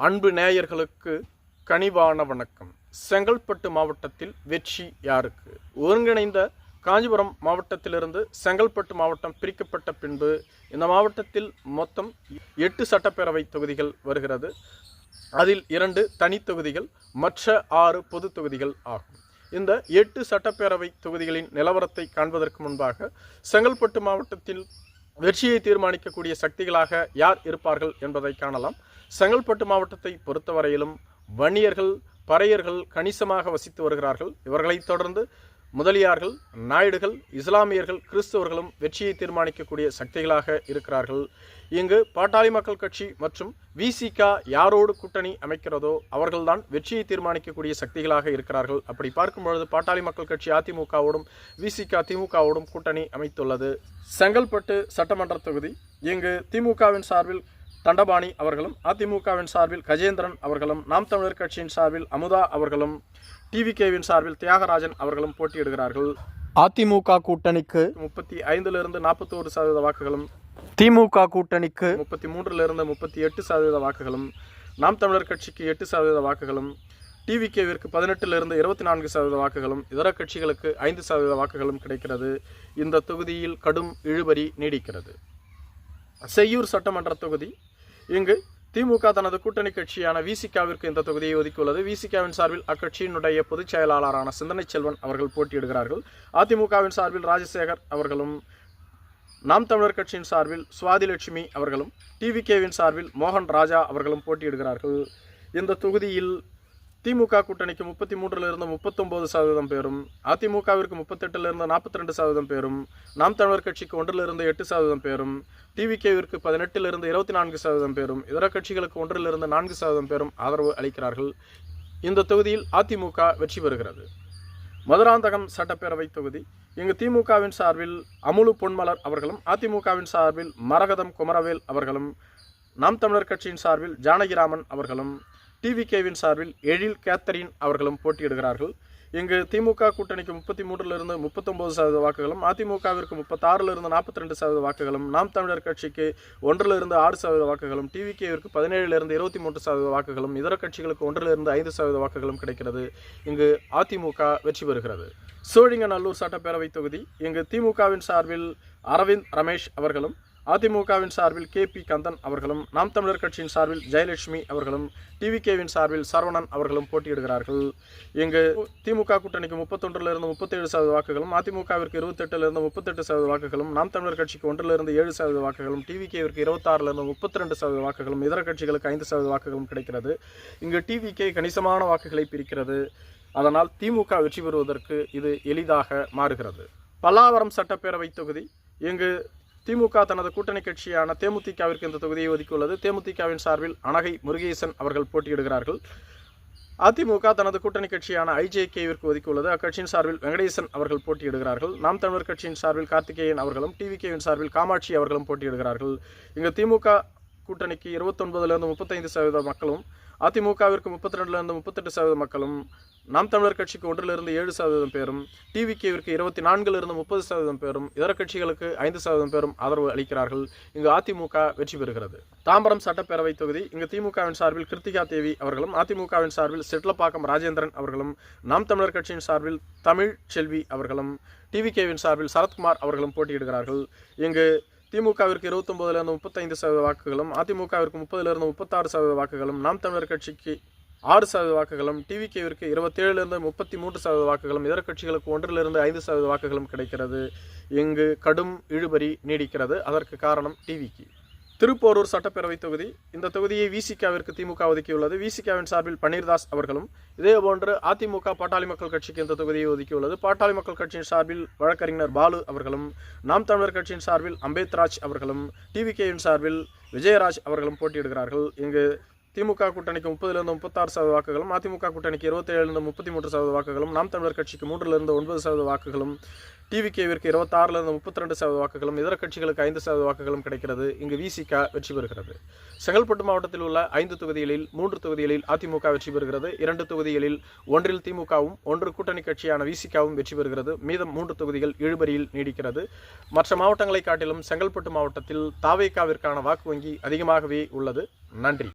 அன்பு நேயர்களுக்கு கனிவான வணக்கம். செங்கல்பட்டு மாவட்டத்தில் வெற்றி யாருக்கு? ஒருங்கிணைந்த காஞ்சிபுரம் மாவட்டத்திலிருந்து செங்கல்பட்டு மாவட்டம் பிரிக்கப்பட்ட பின்பு இந்த மாவட்டத்தில் மொத்தம் 8 சட்டப்பேரவை தொகுதிகள் வருகிறது. அதில் 2 தனி தொகுதிகள், மற்ற 6 பொது தொகுதிகள் ஆகும். இந்த 8 சட்டப்பேரவை தொகுதிகளின் நிலவரத்தை காண்பதற்கு முன்பாக செங்கல்பட்டு மாவட்டத்தில் வெற்றியை தீர்மானிக்கக்கூடிய சக்திகளாக யார் இருப்பார்கள் என்பதை காணலாம். செங்கல்பட்டு மாவட்டத்தை பொறுத்தவரையிலும் வன்னியர்கள், பறையர்கள் கணிசமாக வசித்து வருகிறார்கள். இவர்களைத் தொடர்ந்து முதலியார்கள், நாயுடுகள், இஸ்லாமியர்கள், கிறிஸ்தவர்களும் வெற்றியை தீர்மானிக்கக்கூடிய சக்திகளாக இருக்கிறார்கள். இங்கு பாட்டாளி மக்கள் கட்சி மற்றும் விசிக யாரோடு கூட்டணி அமைக்கிறதோ அவர்கள்தான் வெற்றியை தீர்மானிக்கக்கூடிய சக்திகளாக இருக்கிறார்கள். அப்படி பார்க்கும்பொழுது பாட்டாளி மக்கள் கட்சி அதிமுகவோடும் விசிக திமுகவோடும் கூட்டணி அமைத்துள்ளது. செங்கல்பட்டு சட்டமன்ற தொகுதி, இங்கு திமுகவின் சார்பில் தண்டபாணி அவர்களும், அதிமுகவின் சார்பில் கஜேந்திரன் அவர்களும், நாம் தமிழர் கட்சியின் சார்பில் அமுதா அவர்களும், டிவிகேவின் சார்பில் தியாகராஜன் அவர்களும் போட்டியிடுகிறார்கள். அதிமுக கூட்டணிக்கு 35லிருந்து 41% வாக்குகளும், திமுக கூட்டணிக்கு 33லிருந்து 38% வாக்குகளும், நாம் தமிழர் கட்சிக்கு 8% வாக்குகளும், டிவிகேவிற்கு 18லிருந்து 24% வாக்குகளும், இதர கட்சிகளுக்கு 5% வாக்குகளும் கிடைக்கிறது. இந்த தொகுதியில் கடும் இழுபறி நீடிக்கிறது. செய்யூர் சட்டமன்ற தொகுதி, இங்கு திமுக தனது கூட்டணி கட்சியான விசிகாவிற்கு இந்த தொகுதியை ஒதுக்கியுள்ளது. விசிகாவின் சார்பில் அக்கட்சியினுடைய பொதுச் செயலாளரான சிந்தனை செல்வன் அவர்கள் போட்டியிடுகிறார்கள். அதிமுகவின் சார்பில் ராஜசேகர் அவர்களும், நாம் தமிழர் கட்சியின் சார்பில் சுவாதிலட்சுமி அவர்களும், டிவிகேவின் சார்பில் மோகன் ராஜா அவர்களும் போட்டியிடுகிறார்கள். இந்த தொகுதியில் திமுக கூட்டணிக்கு 33லிருந்து 39% பேரும், அதிமுகவிற்கு 38லிருந்து 42% பேரும், நாம் தமிழர் கட்சிக்கு 1லிருந்து 8% பேரும், டிவிகேவிற்கு 18லிருந்து 24% பேரும், இதர கட்சிகளுக்கு 1லிருந்து 4% பேரும் ஆதரவு அளிக்கிறார்கள். இந்த தொகுதியில் அதிமுக வெற்றி பெறுகிறது. மதுராந்தகம் சட்டப்பேரவை தொகுதி, இங்கு திமுகவின் சார்பில் அமுலு பொன்மலர் அவர்களும், அதிமுகவின் சார்பில் மரகதம் குமரவேல் அவர்களும், நாம் தமிழர் கட்சியின் சார்பில் ஜானகிராமன் அவர்களும், டிவிகேவின் சார்பில் எழில் கேத்தரின் அவர்களும் போட்டியிடுகிறார்கள். இங்கு திமுக கூட்டணிக்கு 33லிருந்து 39% வாக்குகளும், அதிமுகவிற்கு 36லிருந்து 42% வாக்குகளும், நாம் தமிழர் கட்சிக்கு 1லிருந்து 6% வாக்குகளும், டிவிகேவிற்கு 17லிருந்து 23% வாக்குகளும், இதர கட்சிகளுக்கு 1லிருந்து 5% வாக்குகளும் கிடைக்கிறது. இங்கு அதிமுக வெற்றி பெறுகிறது. சோழிங்கநல்லூர் சட்டப்பேரவை தொகுதி, இங்கு திமுகவின் சார்பில் அரவிந்த் ரமேஷ் அவர்களும், அதிமுகவின் சார்பில் KP கந்தன் அவர்களும், நாம் தமிழர் கட்சியின் சார்பில் ஜெயலட்சுமி அவர்களும், டிவிகேவின் சார்பில் சரவணன் அவர்களும் போட்டியிடுகிறார்கள். இங்கு திமுக கூட்டணிக்கு 31லிருந்து 37% வாக்குகளும், அதிமுகவிற்கு 28லிருந்து 38% வாக்குகளும், நாம் தமிழர் கட்சிக்கு 1லிருந்து 7% வாக்குகளும், டிவிகேவிற்கு 26லிருந்து 32% வாக்குகளும், இதர கட்சிகளுக்கு 5% வாக்குகளும் கிடைக்கிறது. இங்கு டிவிகே கணிசமான வாக்குகளை பிரிக்கிறது. அதனால் திமுக வெற்றி பெறுவதற்கு இது எளிதாக மாறுகிறது. பல்லாவரம் சட்டப்பேரவை தொகுதி, இங்கு திமுக தனது கூட்டணி கட்சியான தேமுதிகவிற்கு இந்த தொகுதியை ஒதுக்கியுள்ளது. தேமுதிகவின் சார்பில் அனகை முருகேசன் அவர்கள் போட்டியிடுகிறார்கள். அதிமுக தனது கூட்டணி கட்சியான IJKவிற்கு ஒதுக்கியுள்ளது. அக்கட்சியின் சார்பில் வெங்கடேசன் அவர்கள் போட்டியிடுகிறார்கள். நாம் தமிழர் கட்சியின் சார்பில் கார்த்திகேயன் அவர்களும், டிவிகேவின் சார்பில் காமாட்சி அவர்களும் போட்டியிடுகிறார்கள். இங்கு திமுக கூட்டணிக்கு 29லிருந்து 35% மக்களும், அதிமுகவிற்கு 32லிருந்து 38% மக்களும், நாம் தமிழர் கட்சிக்கு 1லிருந்து 7% பேரும், டிவிகேவிற்கு 24லிருந்து 30% பேரும், இதர கட்சிகளுக்கு 5% பேரும் ஆதரவு அளிக்கிறார்கள். இங்கு அதிமுக வெற்றி பெறுகிறது. தாம்பரம் சட்டப்பேரவை தொகுதி, இங்கு திமுகவின் சார்பில் கிருத்திகா தேவி அவர்களும், அதிமுகவின் சார்பில் செட்லப்பாக்கம் ராஜேந்திரன் அவர்களும், நாம் தமிழர் கட்சியின் சார்பில் தமிழ் செல்வி அவர்களும், டிவிகேவின் சார்பில் சரத்குமார் அவர்களும் போட்டியிடுகிறார்கள். இங்கு திமுகவிற்கு 29லிருந்து 35% வாக்குகளும், அதிமுகவிற்கு 30லிருந்து 36% வாக்குகளும், நாம் தமிழர் கட்சிக்கு 6% வாக்குகளும், டிவிகேவிற்கு 27லிருந்து 33% வாக்குகளும், இதர கட்சிகளுக்கு 1லிருந்து 5% வாக்குகளும் கிடைக்கிறது. இங்கு கடும் இழுபறி நீடிக்கிறது. அதற்கு காரணம் டிவிகே. திருப்போரூர் சட்டப்பேரவை தொகுதி, இந்த தொகுதியை விசிகாவிற்கு திமுக ஒதுக்கியுள்ளது. விசிகாவின் சார்பில் பன்னீர்தாஸ் அவர்களும், இதேபோன்று அதிமுக பாட்டாளி மக்கள் கட்சிக்கு இந்த தொகுதியை ஒதுக்கியுள்ளது. பாட்டாளி மக்கள் கட்சியின் சார்பில் வழக்கறிஞர் பாலு அவர்களும், நாம் தமிழர் கட்சியின் சார்பில் அம்பேத்ராஜ் அவர்களும், டிவிகேவின் சார்பில் விஜயராஜ் அவர்களும் போட்டியிடுகிறார்கள். இங்கு திமுக கூட்டணிக்கு 30லிருந்து 36% வாக்குகளும், அதிமுக கூட்டணிக்கு 27லிருந்து 33% வாக்குகளும், நாம் தமிழர் கட்சிக்கு 3லிருந்து 9% வாக்குகளும், டிவிகேவிற்கு 26லிருந்து 32% வாக்குகளும், இதர கட்சிகளுக்கு 5% வாக்குகளும் கிடைக்கிறது. இங்கு விசிக வெற்றி பெறுகிறது. செங்கல்பட்டு மாவட்டத்தில் உள்ள 5 தொகுதிகளில் 3 தொகுதிகளில் அதிமுக வெற்றி பெறுகிறது. 2 தொகுதிகளில் 1ல் திமுகவும் 1 கூட்டணி கட்சியான விசிகாவும் வெற்றி பெறுகிறது. மீதம் 3 தொகுதிகள் இழுபறியில் நீடிக்கிறது. மற்ற மாவட்டங்களை காட்டிலும் செங்கல்பட்டு மாவட்டத்தில் தாவேகாவிற்கான வாக்கு வங்கி அதிகமாகவே உள்ளது. நன்றி.